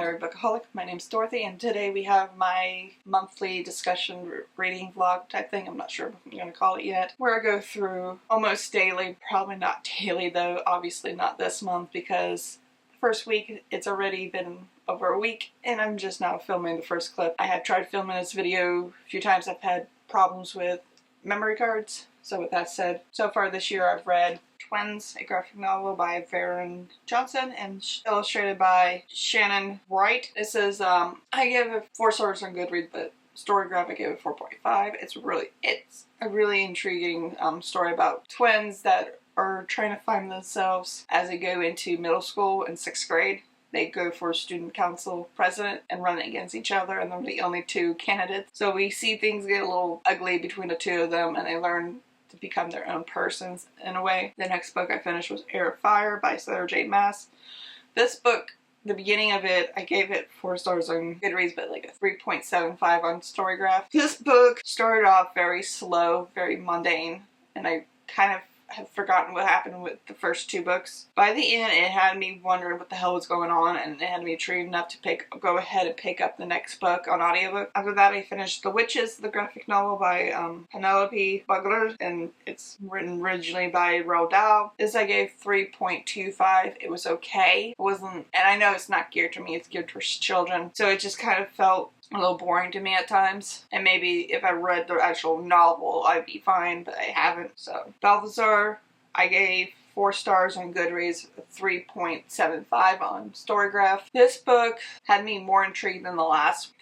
Tollery Bookaholic. My name's Dorothy, and today we have my monthly discussion reading vlog type thing. I'm not sure what I'm going to call it yet, where I go through almost daily, probably not daily though, obviously not this month because the first week it's already been over a week and I'm just now filming the first clip. I have tried filming this video a few times. I've had problems with memory cards. So with that said, so far this year I've read Twins, a graphic novel by Varian and illustrated by Shannon, Wright. This is, I give it 4 stars on Goodreads, but story graphic gave it 4.5. It's a really intriguing story about twins that are trying to find themselves as they go into middle school in 6th grade. They go for student council president and run against each other, and they're the only 2 candidates. So we see things get a little ugly between the 2 of them, and they learn to become their own persons in a way. The next book I finished was Heir by Sarah J. Maas. This book, the beginning of it, I gave it 4 stars on Goodreads, but like a 3.75 on Storygraph. This book started off very slow, very mundane, and I kind of had forgotten what happened with the first 2 books. By the end, it had me wondering what the hell was going on, and it had me intrigued enough to go ahead and pick up the next book on audiobook. After that, I finished The Witches, the graphic novel by Penelope Bugler, and it's written originally by Roald Dahl. This I gave 3.25. It was okay. It wasn't, and I know it's not geared to me, it's geared towards children, so it just kind of felt a little boring to me at times, and maybe if I read the actual novel I'd be fine, but I haven't. So Balthazar I gave 4 stars on Goodreads, 3.75 on Storygraph. This book had me more intrigued than the last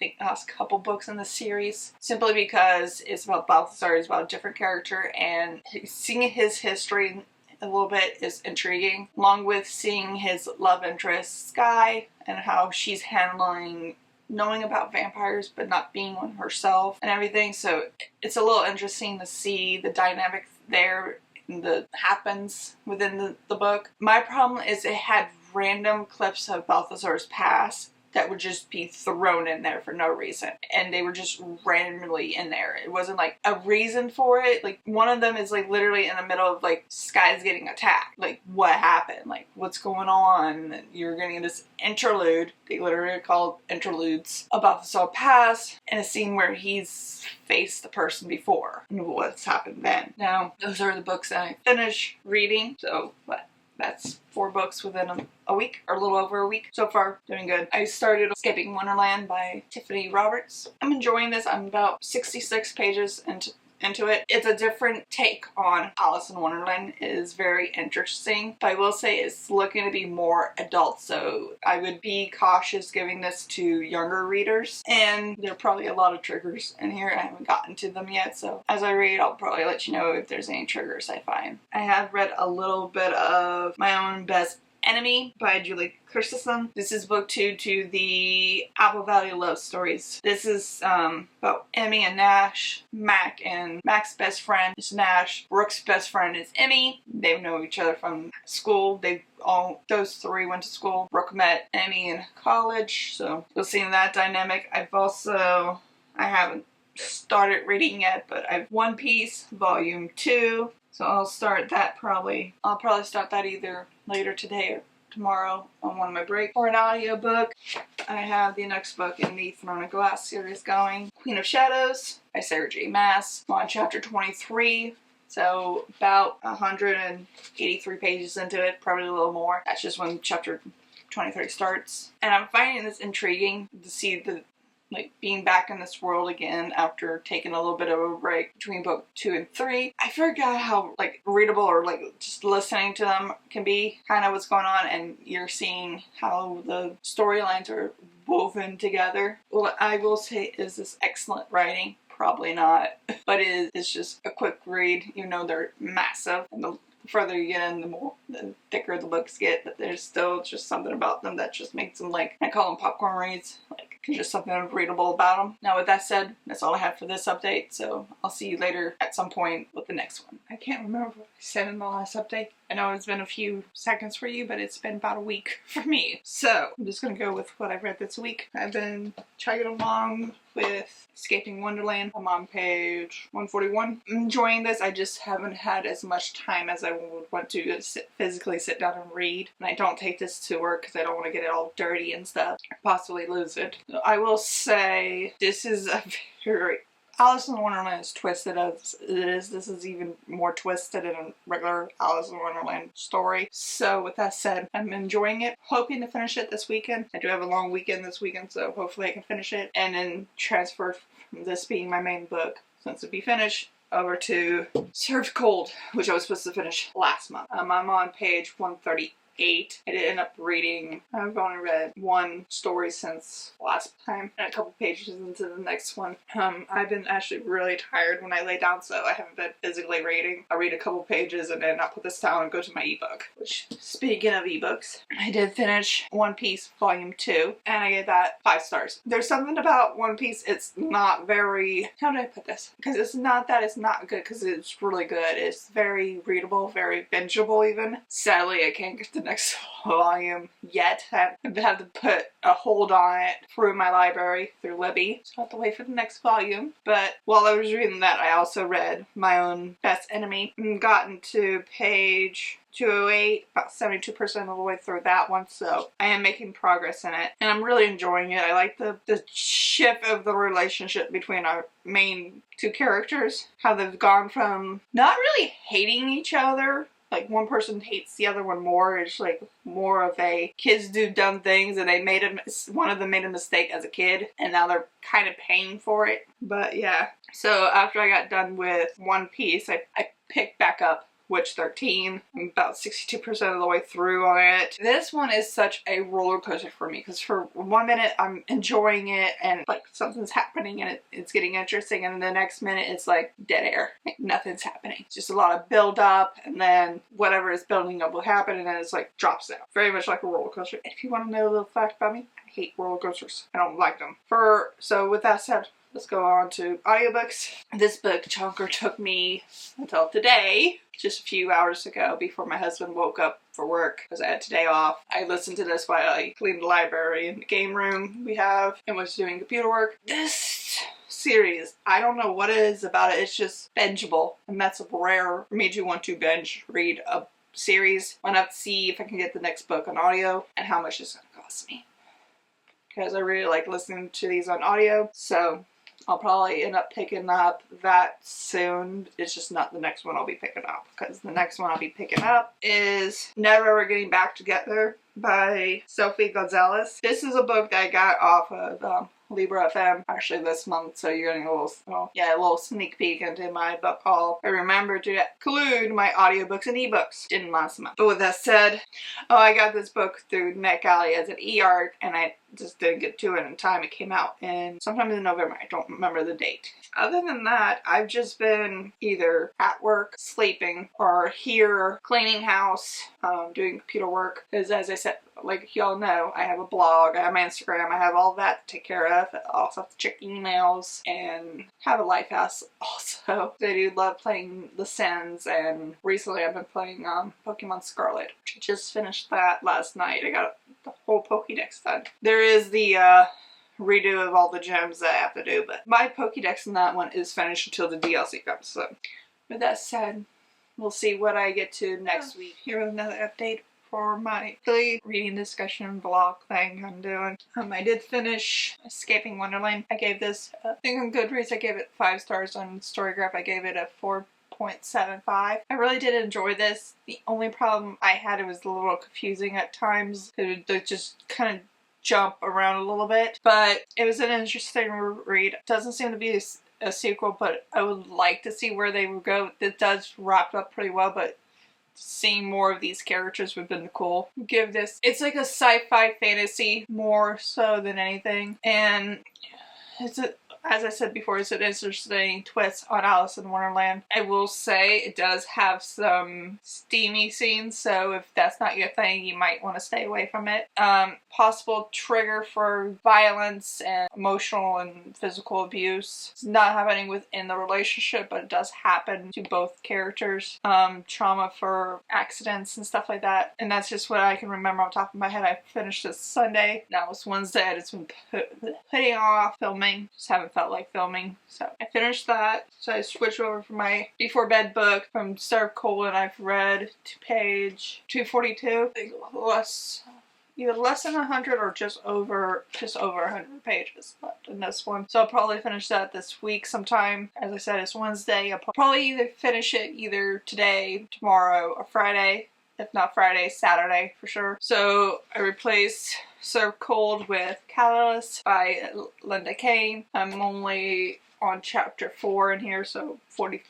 couple books in the series, simply because it's about Balthazar. It's about a different character, and seeing his history a little bit is intriguing, along with seeing his love interest Sky and how she's handling knowing about vampires but not being one herself and everything. So it's a little interesting to see the dynamic there that happens within the book. My problem is it had random clips of Balthazar's past that would just be thrown in there for no reason, and they were just randomly in there. It wasn't like a reason for it. Like one of them is like literally in the middle of like Sky's getting attacked. Like what happened? Like what's going on? And you're getting this interlude. They literally called interludes about the past, and a scene where he's faced the person before and what's happened then. Now those are the books that I finished reading. So what? That's 4 books within a week, or a little over a week. So far, doing good. I started Skipping Wonderland by Tiffany Roberts. I'm enjoying this. I'm about 66 pages into it. It's a different take on Alice in Wonderland. It is very interesting, but I will say it's looking to be more adult, so I would be cautious giving this to younger readers, and there are probably a lot of triggers in here. I haven't gotten to them yet, so as I read I'll probably let you know if there's any triggers I find. I have read a little bit of My Own Best Enemy by Julie Christianson. This is book 2 to the Apple Valley Love Stories. This is about Emmy and Nash. Mac and Mac's best friend is Nash. Brooke's best friend is Emmy. They know each other from school. Those 3 went to school. Brooke met Emmy in college, so you'll see that dynamic. I haven't started reading yet, but I've One Piece Volume 2. So I'll start that probably. I'll probably start that either later today or tomorrow on one of my breaks. For an audiobook, I have the next book in the Throne of Glass series going. Queen of Shadows by Sarah J. Maas. I'm on chapter 23. So about 183 pages into it, probably a little more. That's just when chapter 23 starts. And I'm finding this intriguing to see being back in this world again after taking a little bit of a break between book 2 and 3. I forgot how readable or just listening to them can be, kind of what's going on, and you're seeing how the storylines are woven together. What I will say is this excellent writing. Probably not, but it's just a quick read. You know they're massive, and the further you get in, the thicker the books get, but there's still just something about them that just makes them I call them popcorn reads. Just something readable about them. Now with that said, that's all I have for this update, so I'll see you later at some point with the next one. I can't remember what I said in the last update. I know it's been a few seconds for you, but it's been about a week for me. So I'm just gonna go with what I've read this week. I've been chugging along with Escaping Wonderland. I'm on page 141. I'm enjoying this. I just haven't had as much time as I would want to physically sit down and read. And I don't take this to work because I don't want to get it all dirty and stuff. Possibly lose it. So I will say this is a very... Alice in Wonderland is twisted as it is. This is even more twisted than a regular Alice in Wonderland story. So with that said, I'm enjoying it. Hoping to finish it this weekend. I do have a long weekend this weekend, so hopefully I can finish it. And then transfer from this being my main book, since it'll be finished, over to Served Cold, which I was supposed to finish last month. I'm on page 138. I did end up reading, I've only read one story since last time and a couple pages into the next one. I've been actually really tired when I lay down, so I haven't been physically reading. I read a couple pages and then I'll put this down and go to my ebook. Which, speaking of ebooks, I did finish One Piece Volume 2 and I gave that 5 stars. There's something about One Piece, it's not very, how do I put this? Because it's not that it's not good, because it's really good. It's very readable, very bingeable even. Sadly, I can't get the next volume yet. I've had to put a hold on it through my library, through Libby. So I have to wait for the next volume. But while I was reading that, I also read My Own Best Enemy and gotten to page 208, about 72% of the way through that one, so I am making progress in it, and I'm really enjoying it. I like the shift of the relationship between our main two characters, how they've gone from not really hating each other, like one person hates the other one more. It's like more of a kids do dumb things and one of them made a mistake as a kid and now they're kind of paying for it. But yeah, so after I got done with One Piece, I picked back up Witch 13. I'm about 62% of the way through on it. This one is such a roller coaster for me because for 1 minute I'm enjoying it and like something's happening and it's getting interesting, and the next minute it's like dead air. Like nothing's happening. It's just a lot of build up and then whatever is building up will happen and then it's like drops down. Very much like a roller coaster. If you want to know a little fact about me, I hate roller coasters. I don't like them. So with that said, let's go on to audiobooks. This book chunker took me until today, just a few hours ago before my husband woke up for work because I had today off. I listened to this while I cleaned the library and the game room we have and was doing computer work. This series, I don't know what it is about it. It's just bingeable, and that's rare for me to want to binge read a series. I'm gonna have to see if I can get the next book on audio and how much it's gonna cost me, because I really like listening to these on audio. So I'll probably end up picking up that soon. It's just not the next one I'll be picking up, because the next one I'll be picking up is Never Ever Getting Back Together by Sophie Gonzales. This is a book that I got off of Libra FM actually this month, so you're getting a little sneak peek into my book haul. I remember to include my audiobooks and ebooks. Didn't last month. But with that said, I got this book through NetGalley as an e-arc, and I just didn't get to it in time. It came out sometime in November. I don't remember the date. Other than that, I've just been either at work, sleeping, or here cleaning house, doing computer work. Because as I said, like y'all know, I have a blog, I have my Instagram, I have all that to take care of. I also have to check emails and have a life house also. I do love playing The Sims, and recently I've been playing Pokemon Scarlet. I just finished that last night. I got the whole Pokédex done. There is the redo of all the gems that I have to do, but my Pokédex in that one is finished until the DLC comes. So with that said, we'll see what I get to next week. Here with another update for my daily reading discussion vlog thing I'm doing. I did finish Escaping Wonderland. I gave this, I think on Goodreads I gave it 5 stars. On Storygraph I gave it a 4.75. I really did enjoy this. The only problem I had, it was a little confusing at times. It would just kind of jump around a little bit, but it was an interesting read. Doesn't seem to be a sequel, but I would like to see where they would go. It does wrap up pretty well, but seeing more of these characters would have been cool. Give this, it's like a sci-fi fantasy more so than anything, and it's as I said before, it's an interesting twist on Alice in Wonderland. I will say it does have some steamy scenes, so if that's not your thing, you might want to stay away from it. Possible trigger for violence and emotional and physical abuse. It's not happening within the relationship, but it does happen to both characters. Trauma for accidents and stuff like that. And that's just what I can remember on top of my head. I finished this Sunday. Now it's Wednesday. I just been putting off filming. Just haven't felt like filming. So I finished that. So I switched over from my before bed book from Serve Cold, and I've read to page 242. Either less than 100 or just over 100 pages left in this one. So I'll probably finish that this week sometime. As I said, it's Wednesday. I'll probably either finish it either today, tomorrow, or Friday. If not Friday, Saturday for sure. So I replaced Serve Cold with Catalyst by Linda Kane. I'm only on chapter 4 in here, so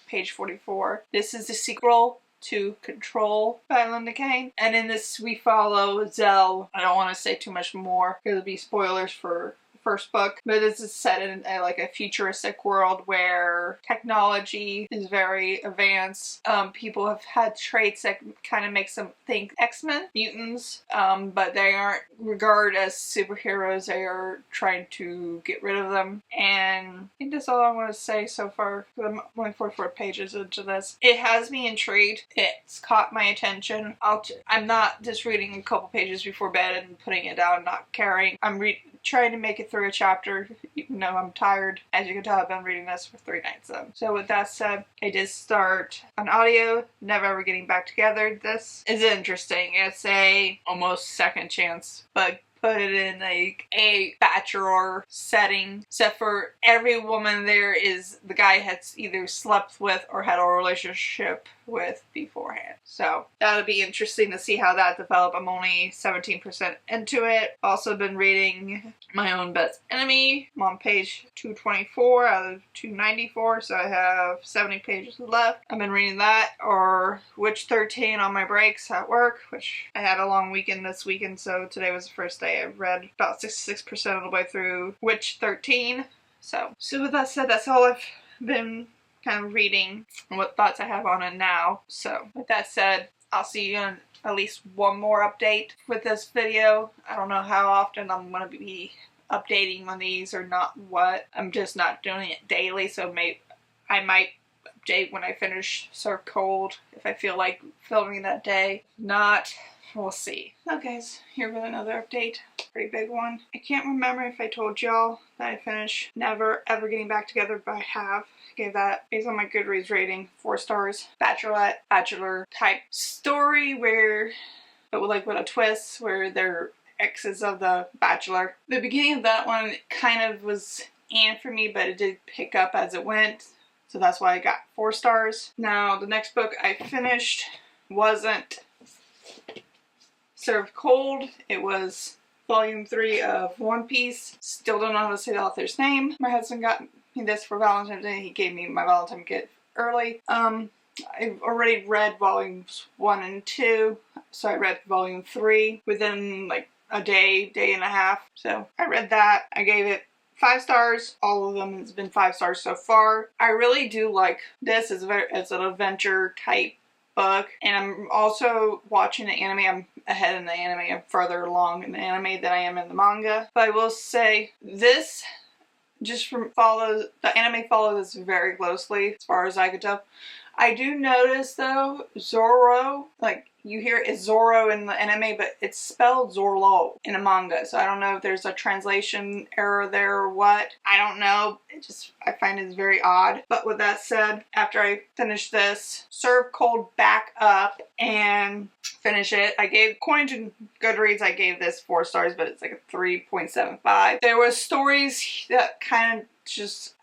page 44. This is the sequel to Control by Linda Kane. And in this we follow Zell. I don't want to say too much more because it'll be spoilers for the first book, but this is set in like a futuristic world where technology is very advanced. People have had traits that kind of makes them think X-Men, mutants, but they aren't regarded as superheroes. They are trying to get rid of them. And I think that's all I want to say so far. I'm only 44 pages into this. It has me intrigued. It's caught my attention. I'm not just reading a couple pages before bed and putting it down, not caring. I'm trying to make it through a chapter, even though I'm tired. As you can tell, I've been reading this for 3 nights. So with that said, I did start an audio, Never Ever Getting Back Together. This is interesting. It's a almost second chance, but put it in like a bachelor setting, except for every woman there is the guy has either slept with or had a relationship with beforehand. So that'll be interesting to see how that develops. I'm only 17% into it. Also been reading My Own Best Enemy. I'm on page 224 out of 294, so I have 70 pages left. I've been reading that, or Witch 13 on my breaks at work, which I had a long weekend this weekend, so today was the first day. I've read about 66% of the way through Witch 13. So with that said, that's all I've been kind of reading and what thoughts I have on it now. So with that said, I'll see you in at least one more update with this video. I don't know how often I'm going to be updating on these or not what. I'm just not doing it daily, so I might update when I finish Serve Cold if I feel like filming that day. Not, we'll see. Okay, guys, here with another update. Pretty big one. I can't remember if I told y'all that I finished Never Ever Getting Back Together, but I have. Gave that, based on my Goodreads rating, 4 stars. Bachelor type story but with a twist where they're exes of the Bachelor. The beginning of that one kind of was for me, but it did pick up as it went. So that's why I got 4 stars. Now, the next book I finished wasn't Served Cold. It was volume 3 of One Piece. Still don't know how to say the author's name. My husband got me this for Valentine's Day. He gave me my Valentine's gift early. I've already read volumes 1 and 2, so I read volume 3 within like a day and a half. So I read that. I gave it 5 stars. All of them has been 5 stars so far. I really do like this. It's an adventure type book, and I'm also watching the anime. I'm ahead in the anime. I'm further along in the anime than I am in the manga. But I will say this the anime follows very closely as far as I could tell. I do notice though, Zoro, like you hear it's Zoro in the anime, but it's spelled Zorlo in the manga. So I don't know if there's a translation error there or what. I don't know. I find it very odd. But with that said, after I finish this, Serve Cold back up and finish it. According to Goodreads, I gave this 4 stars, but it's like a 3.75. There were stories that kind of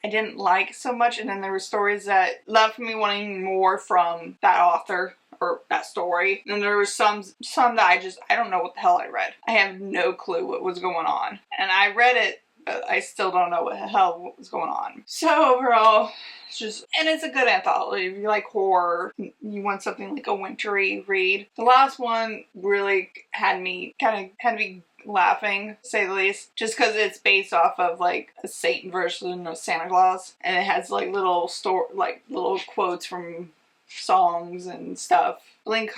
I didn't like so much, and then there were stories that left me wanting more from that author or that story. And there were some that I don't know what the hell I read. I have no clue what was going on. And I read it, but I still don't know what the hell was going on. So overall, it's a good anthology. If you like horror, you want something like a wintry read. The last one really had me laughing, to say the least, just because it's based off of like a Satan version of Santa Claus, and it has like little quotes from songs and stuff. Blink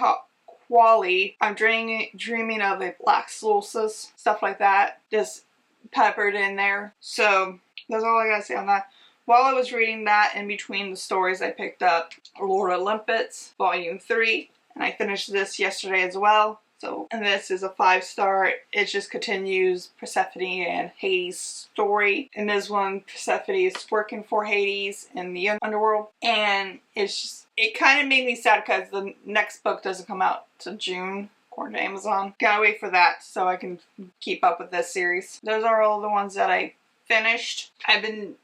Quali, I'm dreaming of a black solstice, stuff like that, just peppered in there. So that's all I gotta say on that. While I was reading that, in between the stories, I picked up Lord Olympus, Volume 3, and I finished this yesterday as well. So, and this is a 5-star. It just continues Persephone and Hades' story. In this one, Persephone is working for Hades in the underworld, and it kind of made me sad because the next book doesn't come out till June, according to Amazon. Gotta wait for that so I can keep up with this series. Those are all the ones that I finished. I've been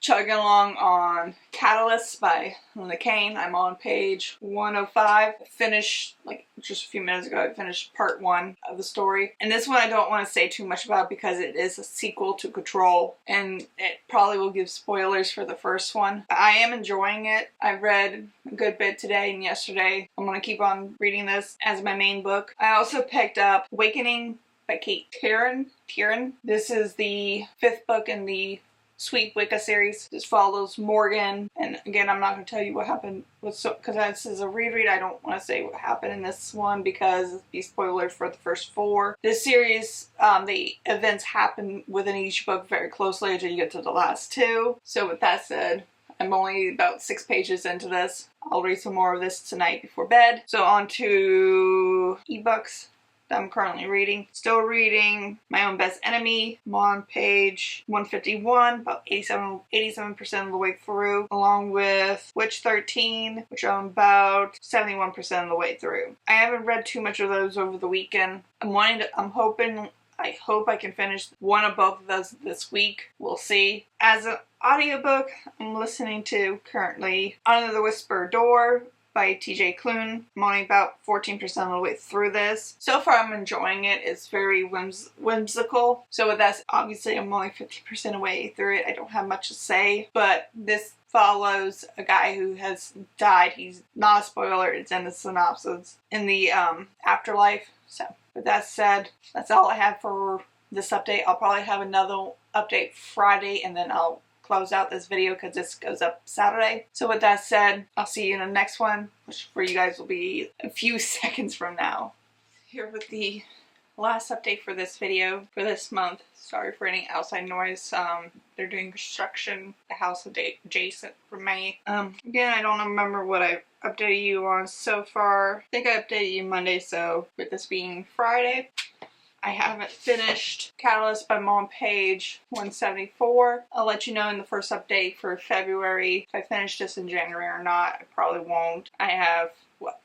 chugging along on Catalyst by Linda Kane. I'm on page 105. I finished, like, just a few minutes ago, I finished part 1 of the story. And this one I don't want to say too much about because it is a sequel to Control, and it probably will give spoilers for the first one. I am enjoying it. I've read a good bit today and yesterday. I'm going to keep on reading this as my main book. I also picked up Awakening by Kate Tieran. This is the 5th book in the Sweet Wicca series. This follows Morgan, and again, I'm not going to tell you what happened because this is a reread. I don't want to say what happened in this one because it'd be spoilers for the first 4. This series, the events happen within each book very closely until you get to the last 2. So with that said, I'm only about 6 pages into this. I'll read some more of this tonight before bed. So on to ebooks that I'm currently reading. Still reading My Own Best Enemy. I'm on page 151, about 87% of the way through, along with Witch 13, which I'm about 71% of the way through. I haven't read too much of those over the weekend. I hope I can finish one of both of those this week. We'll see. As an audiobook, I'm listening to currently Under the Whisper Door by TJ Klune. I'm only about 14% of the way through this. So far I'm enjoying it. It's very whimsical. So with that, obviously I'm only 50% of the way through it. I don't have much to say, but this follows a guy who has died. He's not a spoiler, it's in the synopsis, in the afterlife. So with that said, that's all I have for this update. I'll probably have another update Friday, and then I'll close out this video because this goes up Saturday. So with that said, I'll see you in the next one, which for you guys will be a few seconds from now. Here with the last update for this video for this month. Sorry for any outside noise. They're doing construction, the house adjacent from me. Again, I don't remember what I updated you on so far. I think I updated you Monday, so with this being Friday, I haven't finished Catalyst, but I'm on page 174. I'll let you know in the first update for February if I finish this in January or not. I probably won't. I have,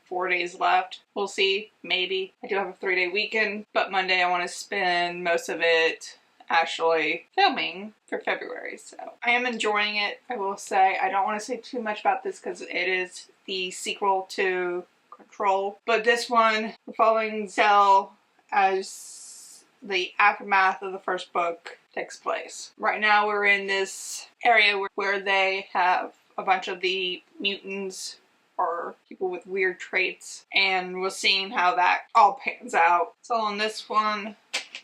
4 days left? We'll see. Maybe. I do have a 3-day weekend, but Monday I want to spend most of it actually filming for February. So I am enjoying it, I will say. I don't want to say too much about this because it is the sequel to Control. But this one, we're following Zell as the aftermath of the first book takes place. Right now we're in this area where they have a bunch of the mutants or people with weird traits, and we're seeing how that all pans out. So on this one,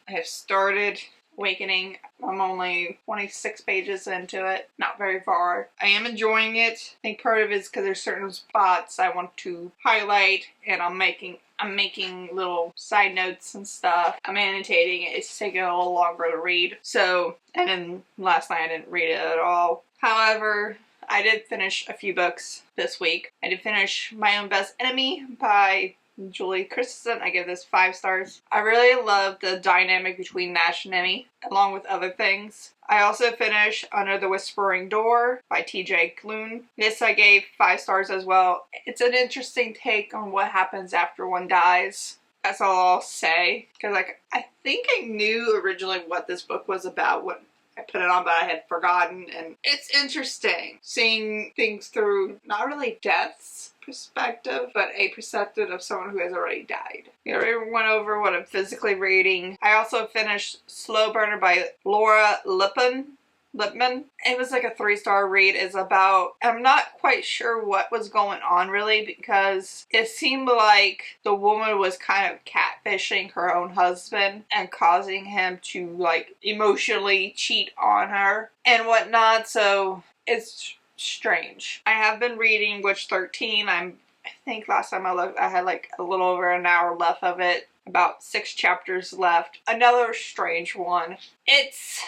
I have started Awakening. I'm only 26 pages into it, not very far. I am enjoying it. I think part of it is because there's certain spots I want to highlight, and I'm making little side notes and stuff. I'm annotating it. It's taking a little longer to read. So, and then last night I didn't read it at all. However, I did finish a few books this week. I did finish My Own Best Enemy by Julie Christianson. I give this 5 stars. I really love the dynamic between Nash and Emmy, along with other things. I also finished Under the Whispering Door by TJ Klune. This I gave 5 stars as well. It's an interesting take on what happens after one dies. That's all I'll say. Because I think I knew originally what this book was about when I put it on, but I had forgotten. And it's interesting seeing things through not really death's perspective, but a perspective of someone who has already died. We already went over what I'm physically reading. I also finished Slow Burner by Laura Lippman. Lipman. It was like a 3-star read. It's about, I'm not quite sure what was going on really, because it seemed like the woman was kind of catfishing her own husband and causing him to like emotionally cheat on her and whatnot, so it's strange. I have been reading Witch 13. I think last time I looked I had like a little over an hour left of it. About 6 chapters left. Another strange one. It's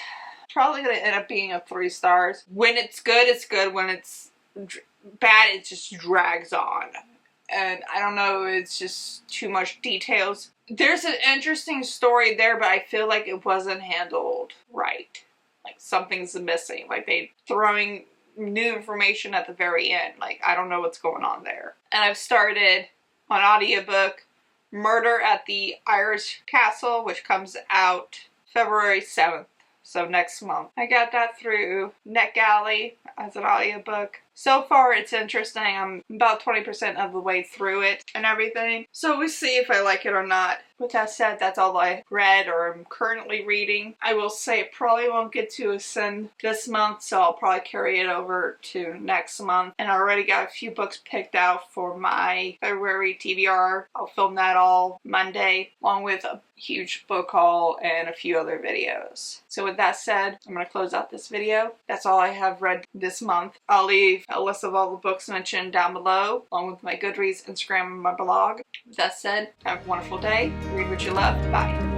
probably going to end up being a 3 stars. When it's good, it's good. When it's bad, it just drags on. And I don't know, it's just too much details. There's an interesting story there, but I feel like it wasn't handled right. Like something's missing. Like they throwing new information at the very end. Like I don't know what's going on there. And I've started on audiobook Murder at the Irish Castle, which comes out February 7th. So next month. I got that through NetGalley as an audiobook. So far it's interesting. I'm about 20% of the way through it and everything. So we'll see if I like it or not. With that said, that's all I read or am currently reading. I will say it probably won't get to Ascend this month, so I'll probably carry it over to next month. And I already got a few books picked out for my February TBR. I'll film that all Monday, along with a huge book haul and a few other videos. So with that said, I'm going to close out this video. That's all I have read this month. I'll leave a list of all the books mentioned down below, along with my Goodreads, Instagram, and my blog. With that said, have a wonderful day. Read what you love. Bye.